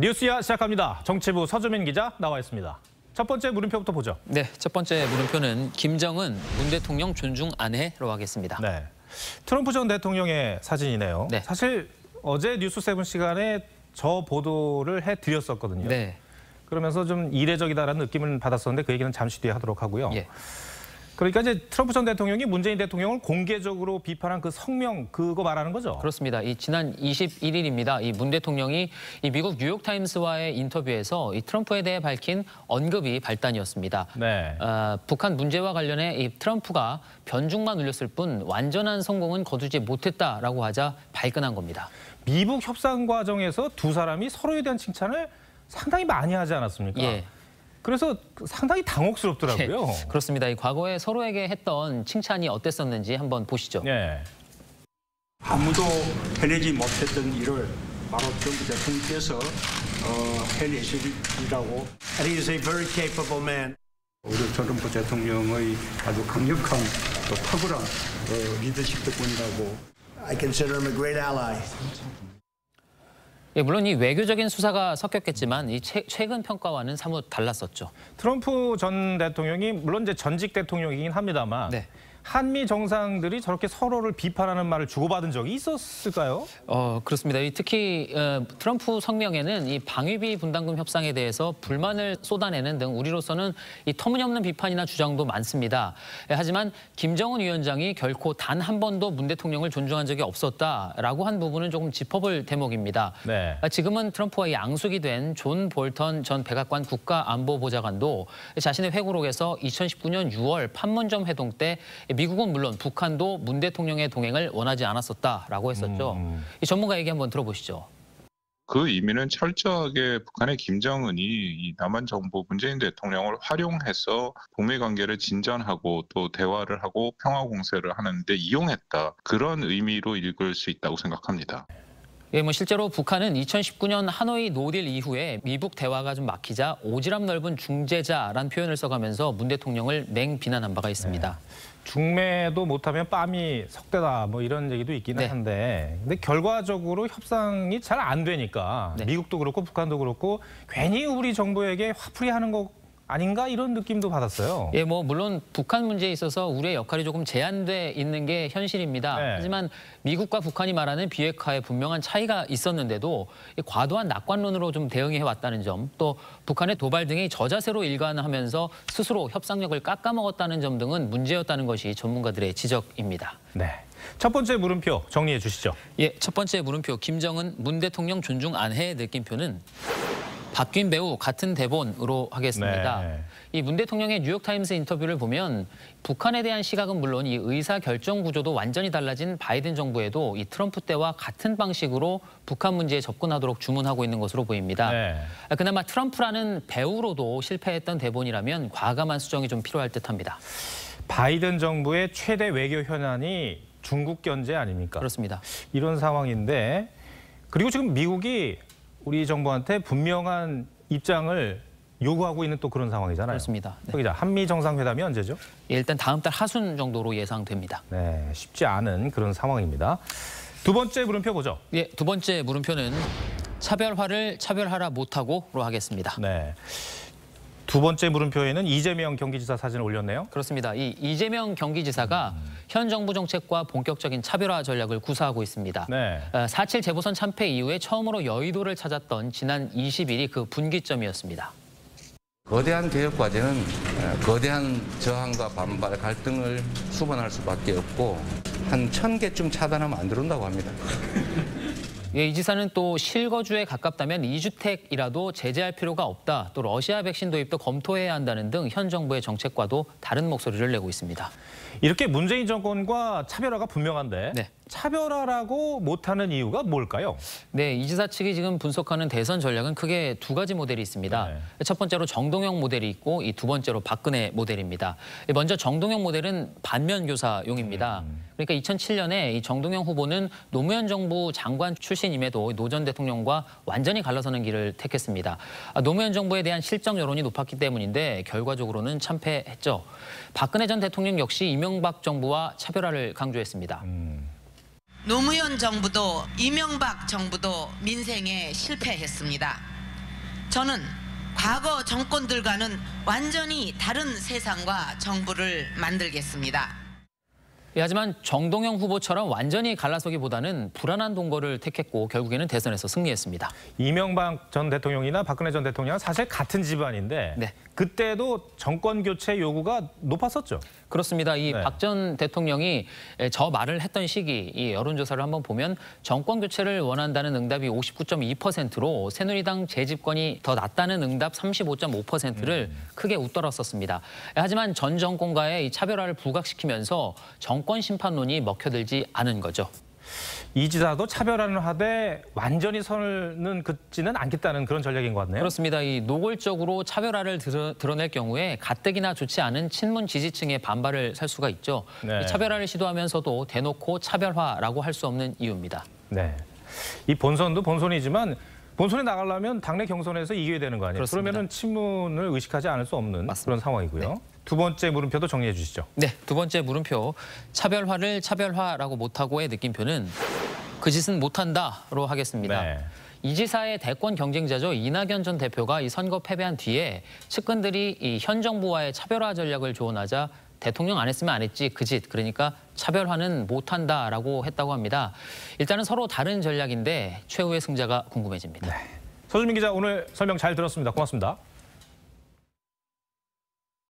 뉴스야 시작합니다. 정치부 서주민 기자 나와 있습니다. 첫 번째 물음표부터 보죠. 네, 첫 번째 물음표는 김정은 문 대통령 존중 안 해로 하겠습니다. 네, 트럼프 전 대통령의 사진이네요. 네. 사실 어제 뉴스7 시간에 저 보도를 해드렸었거든요. 네. 그러면서 좀 이례적이다라는 느낌을 받았었는데 그 얘기는 잠시 뒤에 하도록 하고요. 예. 그러니까 이제 트럼프 전 대통령이 문재인 대통령을 공개적으로 비판한 그 성명 그거 말하는 거죠? 그렇습니다. 지난 21일입니다. 이 문 대통령이 이 미국 뉴욕타임스와의 인터뷰에서 이 트럼프에 대해 밝힌 언급이 발단이었습니다. 네. 북한 문제와 관련해 이 트럼프가 변죽만 울렸을 뿐 완전한 성공은 거두지 못했다라고 하자 발끈한 겁니다. 미국 협상 과정에서 두 사람이 서로에 대한 칭찬을 상당히 많이 하지 않았습니까? 예. 그래서 상당히 당혹스럽더라고요. 예, 그렇습니다. 이 과거에 서로에게 했던 칭찬이 어땠었는지 한번 보시죠. 예. 아무도 해내지 못했던 일을 바로 트럼프 대통령께서 해내시리라고. And he is a very capable man. 우리 트럼프 대통령의 아주 강력한 또 탁월한 리더십 덕분이라고. I consider him a great ally. 예, 물론 이 외교적인 수사가 섞였겠지만 이 최근 평가와는 사뭇 달랐었죠. 트럼프 전 대통령이 물론 이제 전직 대통령이긴 합니다만 네. 한미 정상들이 저렇게 서로를 비판하는 말을 주고받은 적이 있었을까요? 그렇습니다. 특히 트럼프 성명에는 이 방위비 분담금 협상에 대해서 불만을 쏟아내는 등 우리로서는 이 터무니없는 비판이나 주장도 많습니다. 하지만 김정은 위원장이 결코 단 한 번도 문 대통령을 존중한 적이 없었다라고 한 부분은 조금 짚어볼 대목입니다. 네. 지금은 트럼프와 양숙이 된 존 볼턴 전 백악관 국가안보보좌관도 자신의 회고록에서 2019년 6월 판문점 회동 때 미국은 물론 북한도 문 대통령의 동행을 원하지 않았었다라고 했었죠. 이 전문가 얘기 한번 들어보시죠. 그 의미는 철저하게 북한의 김정은이 이 남한 정부 문재인 대통령을 활용해서 북미 관계를 진전하고 또 대화를 하고 평화 공세를 하는데 이용했다. 그런 의미로 읽을 수 있다고 생각합니다. 예, 실제로 북한은 2019년 하노이 노딜 이후에 미북 대화가 좀 막히자 오지랖 넓은 중재자라는 표현을 써가면서 문 대통령을 맹비난한 바가 있습니다. 네. 중매도 못하면 빰이 석대다 뭐 이런 얘기도 있기는 네. 한데 근데 결과적으로 협상이 잘 안 되니까 네. 미국도 그렇고 북한도 그렇고 괜히 우리 정부에게 화풀이하는 거 아닌가 이런 느낌도 받았어요. 예, 물론 북한 문제에 있어서 우리의 역할이 조금 제한돼 있는 게 현실입니다. 네. 하지만 미국과 북한이 말하는 비핵화에 분명한 차이가 있었는데도 과도한 낙관론으로 좀 대응해 왔다는 점, 또 북한의 도발 등이 저자세로 일관하면서 스스로 협상력을 깎아먹었다는 점 등은 문제였다는 것이 전문가들의 지적입니다. 네. 첫 번째 물음표 정리해 주시죠. 예, 첫 번째 물음표 김정은 문 대통령 존중 안 해 느낌표는 바뀐 배우 같은 대본으로 하겠습니다. 네. 이 문 대통령의 뉴욕타임스 인터뷰를 보면 북한에 대한 시각은 물론 이 의사 결정 구조도 완전히 달라진 바이든 정부에도 이 트럼프 때와 같은 방식으로 북한 문제에 접근하도록 주문하고 있는 것으로 보입니다. 네. 그나마 트럼프라는 배우로도 실패했던 대본이라면 과감한 수정이 좀 필요할 듯합니다. 바이든 정부의 최대 외교 현안이 중국 견제 아닙니까? 그렇습니다. 이런 상황인데 그리고 지금 미국이 우리 정부한테 분명한 입장을 요구하고 있는 또 그런 상황이잖아요. 그렇습니다. 네. 기자, 한미 정상회담이 언제죠? 예, 일단 다음 달 하순 정도로 예상됩니다. 네, 쉽지 않은 그런 상황입니다. 두 번째 물음표 보죠. 예, 두 번째 물음표는 차별화를 차별하라 못하고로 하겠습니다. 네. 두 번째 물음표에는 이재명 경기지사 사진을 올렸네요. 그렇습니다. 이 이재명 경기지사가 현 정부 정책과 본격적인 차별화 전략을 구사하고 있습니다. 네. 4.7 재보선 참패 이후에 처음으로 여의도를 찾았던 지난 20일이 그 분기점이었습니다. 거대한 개혁 과제는 거대한 저항과 반발, 갈등을 수반할 수밖에 없고 한 1000개쯤 차단하면 안 들어온다고 합니다. 예, 이 지사는 또 실거주에 가깝다면 2주택이라도 제재할 필요가 없다. 또 러시아 백신 도입도 검토해야 한다는 등 현 정부의 정책과도 다른 목소리를 내고 있습니다. 이렇게 문재인 정권과 차별화가 분명한데 네. 차별화라고 못하는 이유가 뭘까요? 네, 이 지사 측이 지금 분석하는 대선 전략은 크게 두 가지 모델이 있습니다. 네. 첫 번째로 정동영 모델이 있고 이 두 번째로 박근혜 모델입니다. 먼저 정동영 모델은 반면교사용입니다. 그러니까 2007년에 이 정동영 후보는 노무현 정부 장관 출신임에도 노 전 대통령과 완전히 갈라서는 길을 택했습니다. 노무현 정부에 대한 실정 여론이 높았기 때문인데 결과적으로는 참패했죠. 박근혜 전 대통령 역시 이명박 정부와 차별화를 강조했습니다. 노무현 정부도 이명박 정부도 민생에 실패했습니다. 저는 과거 정권들과는 완전히 다른 세상과 정부를 만들겠습니다. 예, 하지만 정동영 후보처럼 완전히 갈라서기보다는 불안한 동거를 택했고 결국에는 대선에서 승리했습니다. 이명박 전 대통령이나 박근혜 전 대통령은 사실 같은 집안인데 네. 그때도 정권 교체 요구가 높았었죠. 그렇습니다. 이 네. 박 전 대통령이 저 말을 했던 시기, 이 여론조사를 한번 보면 정권 교체를 원한다는 응답이 59.2%로 새누리당 재집권이 더 낫다는 응답 35.5%를 크게 웃돌았었습니다. 하지만 전 정권과의 이 차별화를 부각시키면서 정권 심판론이 먹혀들지 않은 거죠. 이 지사도 차별화는 하되 완전히 선을 긋지는 않겠다는 그런 전략인 것 같네요. 그렇습니다. 이 노골적으로 차별화를 드러낼 경우에 가뜩이나 좋지 않은 친문 지지층의 반발을 살 수가 있죠. 네. 이 차별화를 시도하면서도 대놓고 차별화라고 할 수 없는 이유입니다. 네. 이 본선도 본선이지만 본선에 나가려면 당내 경선에서 이겨야 되는 거 아니에요? 그렇습니다. 그러면은 친문을 의식하지 않을 수 없는 맞습니다. 그런 상황이고요. 네. 두 번째 물음표도 정리해 주시죠. 네, 두 번째 물음표. 차별화를 차별화라고 못하고의 느낌표는 그 짓은 못한다로 하겠습니다. 네. 이 지사의 대권 경쟁자죠. 이낙연 전 대표가 이 선거 패배한 뒤에 측근들이 이 현 정부와의 차별화 전략을 조언하자 대통령 안 했으면 안 했지 그 짓. 그러니까 차별화는 못한다라고 했다고 합니다. 일단은 서로 다른 전략인데 최후의 승자가 궁금해집니다. 서주민 기자 오늘 설명 잘 들었습니다. 고맙습니다.